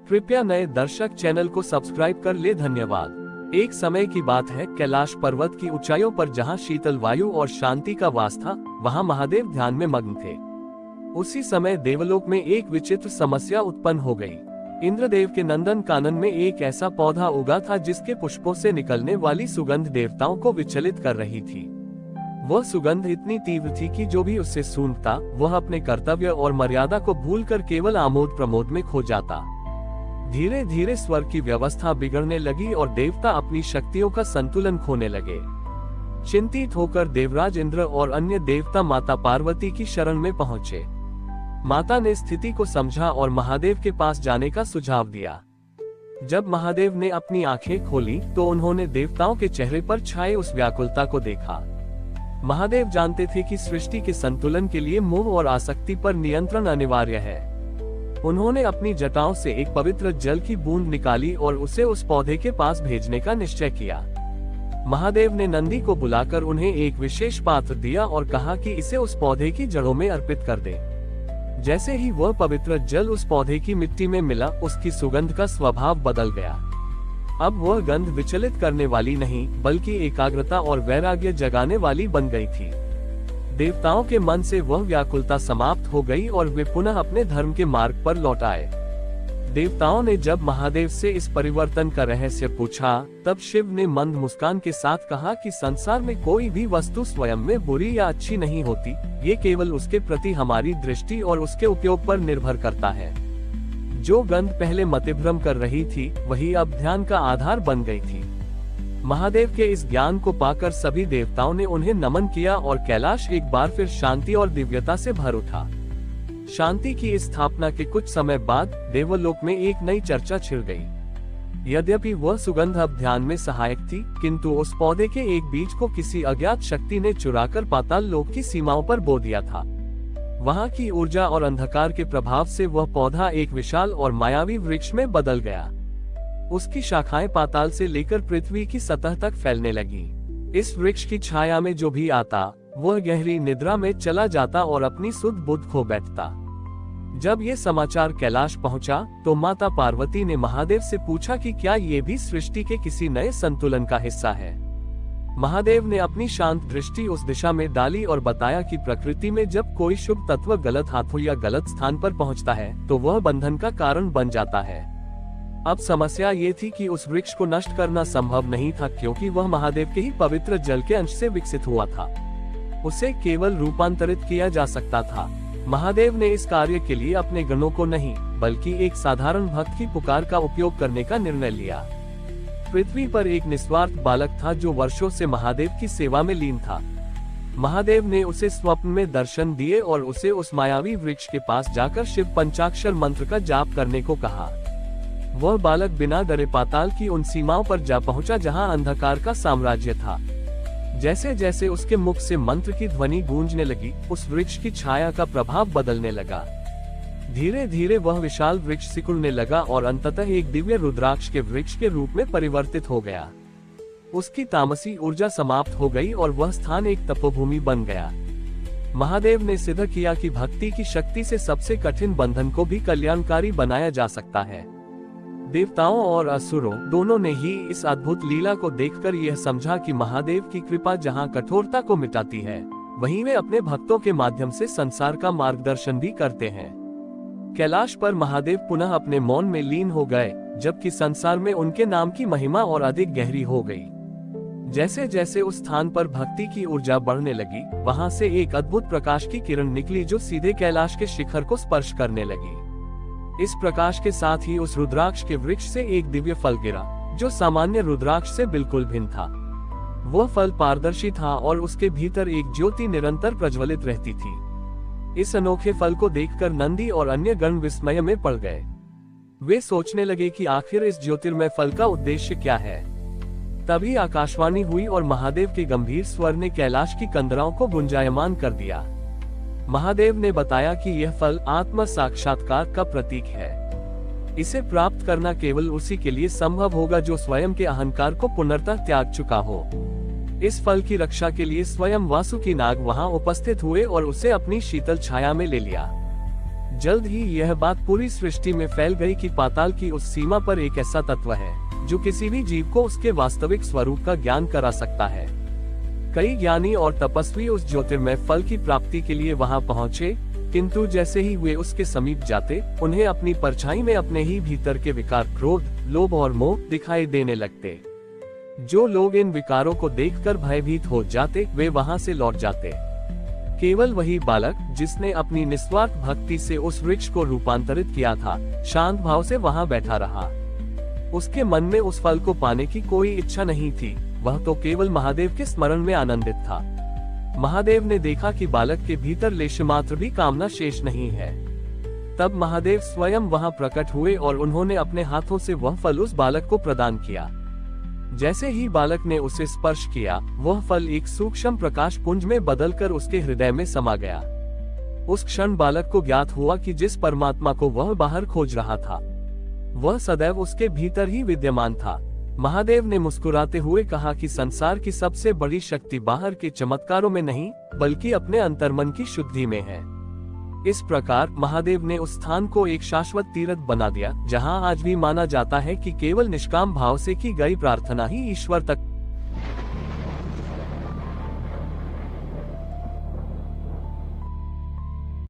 कृपया नए दर्शक चैनल को सब्सक्राइब कर ले। धन्यवाद। एक समय की बात है, कैलाश पर्वत की ऊंचाइयों पर जहां शीतल वायु और शांति का वास था, वहां महादेव ध्यान में मग्न थे। उसी समय देवलोक में एक विचित्र समस्या उत्पन्न हो गई। इंद्रदेव के नंदन कानन में एक ऐसा पौधा उगा था जिसके पुष्पों से निकलने वाली सुगंध देवताओं को विचलित कर रही थी। वह सुगंध इतनी तीव्र थी कि जो भी उससे सूंघता वह अपने कर्तव्य और मर्यादा को भूलकर केवल आमोद प्रमोद में खो जाता। धीरे धीरे स्वर्ग की व्यवस्था बिगड़ने लगी और देवता अपनी शक्तियों का संतुलन खोने लगे। चिंतित होकर देवराज इंद्र और अन्य देवता माता पार्वती की शरण में पहुंचे। माता ने स्थिति को समझा और महादेव के पास जाने का सुझाव दिया। जब महादेव ने अपनी आंखें खोली तो उन्होंने देवताओं के चेहरे पर छाए उस व्याकुलता को देखा। महादेव जानते थे कि सृष्टि के संतुलन के लिए मोह और आसक्ति पर नियंत्रण अनिवार्य है। उन्होंने अपनी जटाओं से एक पवित्र जल की बूंद निकाली और उसे उस पौधे के पास भेजने का निश्चय किया। महादेव ने नंदी को बुलाकर उन्हें एक विशेष पात्र दिया और कहा कि इसे उस पौधे की जड़ों में अर्पित कर दे। जैसे ही वह पवित्र जल उस पौधे की मिट्टी में मिला, उसकी सुगंध का स्वभाव बदल गया। अब वह गंध विचलित करने वाली नहीं, बल्कि एकाग्रता और वैराग्य जगाने वाली बन गई थी। देवताओं के मन से वह व्याकुलता समाप्त हो गई और वे पुनः अपने धर्म के मार्ग पर लौट आए। देवताओं ने जब महादेव से इस परिवर्तन का रहस्य पूछा, तब शिव ने मंद मुस्कान के साथ कहा कि संसार में कोई भी वस्तु स्वयं में बुरी या अच्छी नहीं होती, ये केवल उसके प्रति हमारी दृष्टि और उसके उपयोग पर निर्भर करता है। जो गंध पहले मतिभ्रम कर रही थी, वही अब ध्यान का आधार बन गई थी। महादेव के इस ज्ञान को पाकर सभी देवताओं ने उन्हें नमन किया और कैलाश एक बार फिर शांति और दिव्यता से भर उठा। शांति की स्थापना के कुछ समय बाद देवलोक में एक नई चर्चा छिड़ गई। यद्यपि वह सुगंध अब ध्यान में सहायक थी, किंतु उस पौधे के एक बीज को किसी अज्ञात शक्ति ने चुराकर पाताल लोक की सीमाओं पर बो दिया था। वहां की ऊर्जा और अंधकार के प्रभाव से वह पौधा एक विशाल और मायावी वृक्ष में बदल गया। उसकी शाखाएं पाताल से लेकर पृथ्वी की सतह तक फैलने लगी। इस वृक्ष की छाया में जो भी आता, वह गहरी निद्रा में चला जाता और अपनी सुध बुद्ध खो बैठता। जब ये समाचार कैलाश पहुंचा, तो माता पार्वती ने महादेव से पूछा कि क्या ये भी सृष्टि के किसी नए संतुलन का हिस्सा है। महादेव ने अपनी शांत दृष्टि उस दिशा में डाली और बताया कि प्रकृति में जब कोई शुभ तत्व गलत हाथों या गलत स्थान पर पहुंचता है, तो वह बंधन का कारण बन जाता है। अब समस्या ये थी कि उस वृक्ष को नष्ट करना संभव नहीं था, क्योंकि वह महादेव के ही पवित्र जल के अंश से विकसित हुआ था। उसे केवल रूपांतरित किया जा सकता था। महादेव ने इस कार्य के लिए अपने गणों को नहीं, बल्कि एक साधारण भक्त की पुकार का उपयोग करने का निर्णय लिया। पृथ्वी पर एक निस्वार्थ बालक था जो वर्षों से महादेव की सेवा में लीन था। महादेव ने उसे स्वप्न में दर्शन दिए और उसे उस मायावी वृक्ष के पास जाकर शिव पंचाक्षर मंत्र का जाप करने को कहा। वह बालक बिना डरे पाताल की उन सीमाओं पर जा पहुंचा जहां अंधकार का साम्राज्य था। जैसे जैसे उसके मुख से मंत्र की ध्वनि गूंजने लगी, उस वृक्ष की छाया का प्रभाव बदलने लगा। धीरे धीरे वह विशाल वृक्ष सिकुड़ने लगा और अंततः एक दिव्य रुद्राक्ष के वृक्ष के रूप में परिवर्तित हो गया। उसकी तामसी ऊर्जा समाप्त हो गई और वह स्थान एक तपोभूमि बन गया। महादेव ने सिद्ध किया कि भक्ति की शक्ति से सबसे कठिन बंधन को भी कल्याणकारी बनाया जा सकता है। देवताओं और असुरों दोनों ने ही इस अद्भुत लीला को देखकर यह समझा कि महादेव की कृपा जहां कठोरता को मिटाती है, वहीं वे अपने भक्तों के माध्यम से संसार का मार्गदर्शन भी करते हैं। कैलाश पर महादेव पुनः अपने मौन में लीन हो गए, जबकि संसार में उनके नाम की महिमा और अधिक गहरी हो गई। जैसे जैसे उस स्थान पर भक्ति की ऊर्जा बढ़ने लगी, वहां से एक अद्भुत प्रकाश की किरण निकली जो सीधे कैलाश के शिखर को स्पर्श करने लगी। इस प्रकाश के साथ ही उस रुद्राक्ष के वृक्ष से एक दिव्य फल गिरा, जो सामान्य रुद्राक्ष से बिल्कुल भिन्न था। वह फल पारदर्शी था और उसके भीतर एक ज्योति निरंतर प्रज्वलित रहती थी। इस अनोखे फल को देखकर नंदी और अन्य गण विस्मय में पड़ गए। वे सोचने लगे कि आखिर इस ज्योतिर्मय फल का उद्देश्य क्या है। तभी आकाशवाणी हुई और महादेव के गंभीर स्वर ने कैलाश की कंदराओं को गुंजायमान कर दिया। महादेव ने बताया कि यह फल आत्म साक्षात्कार का प्रतीक है। इसे प्राप्त करना केवल उसी के लिए संभव होगा जो स्वयं के अहंकार को पुनर्तः त्याग चुका हो। इस फल की रक्षा के लिए स्वयं वासुकी नाग वहां उपस्थित हुए और उसे अपनी शीतल छाया में ले लिया। जल्द ही यह बात पूरी सृष्टि में फैल गई कि पाताल की उस सीमा पर एक ऐसा तत्व है जो किसी भी जीव को उसके वास्तविक स्वरूप का ज्ञान करा सकता है। कई ज्ञानी और तपस्वी उस ज्योतिर्मय फल की प्राप्ति के लिए वहां पहुंचे, किंतु जैसे ही वे उसके समीप जाते, उन्हें अपनी परछाई में अपने ही भीतर के विकार क्रोध, लोभ और मोह दिखाई देने लगते। जो लोग इन विकारों को देखकर भयभीत हो जाते, वे वहां से लौट जाते। केवल वही बालक जिसने अपनी निस्वार्थ भक्ति से उस वृक्ष को रूपांतरित किया था, शांत भाव से वहां बैठा रहा। उसके मन में उस फल को पाने की कोई इच्छा नहीं थी, वह तो केवल महादेव के स्मरण में आनंदित था। महादेव ने देखा कि बालक के भीतर लेश मात्र भी कामना शेष नहीं है। तब महादेव स्वयं वहां प्रकट हुए और उन्होंने अपने हाथों से वह फल उस बालक को प्रदान किया। जैसे ही बालक ने उसे स्पर्श किया, वह फल एक सूक्ष्म प्रकाश पुंज में बदलकर उसके हृदय में समा गया। उस क्षण बालक को ज्ञात हुआ कि जिस परमात्मा को वह बाहर खोज रहा था, वह सदैव उसके भीतर ही विद्यमान था। महादेव ने मुस्कुराते हुए कहा कि संसार की सबसे बड़ी शक्ति बाहर के चमत्कारों में नहीं, बल्कि अपने अंतर्मन की शुद्धि में है। इस प्रकार महादेव ने उस स्थान को एक शाश्वत तीर्थ बना दिया, जहां आज भी माना जाता है कि केवल निष्काम भाव से की गई प्रार्थना ही ईश्वर तक